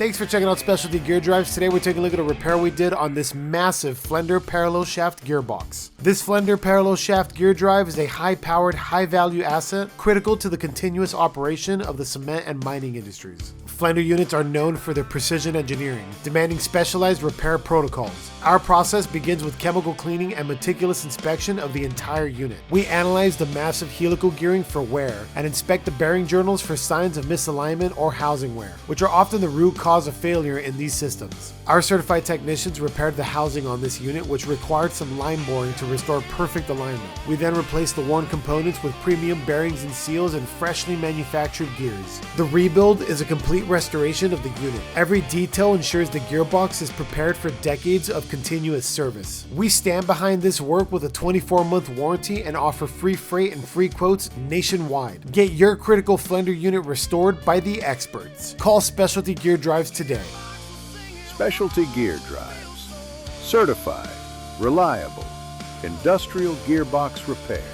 Thanks for checking out Specialty Gear Drives. Today we're taking a look at a repair we did on this massive Flender Parallel Shaft Gearbox. This Flender Parallel Shaft Gear Drive is a high-powered, high-value asset critical to the continuous operation of the cement and mining industries. Flender units are known for their precision engineering, demanding specialized repair protocols. Our process begins with chemical cleaning and meticulous inspection of the entire unit. We analyze the massive helical gearing for wear and inspect the bearing journals for signs of misalignment or housing wear, which are often the root cause of failure in these systems. Our certified technicians repaired the housing on this unit, which required some line boring to restore perfect alignment. We then replaced the worn components with premium bearings and seals and freshly manufactured gears. The rebuild is a complete restoration of the unit. Every detail ensures the gearbox is prepared for decades of continuous service. We stand behind this work with a 24-month warranty and offer free freight and free quotes nationwide. Get your critical Flender unit restored by the experts. Call Specialty Gear Drives today. Specialty Gear Drives. Certified, reliable, industrial gearbox repair.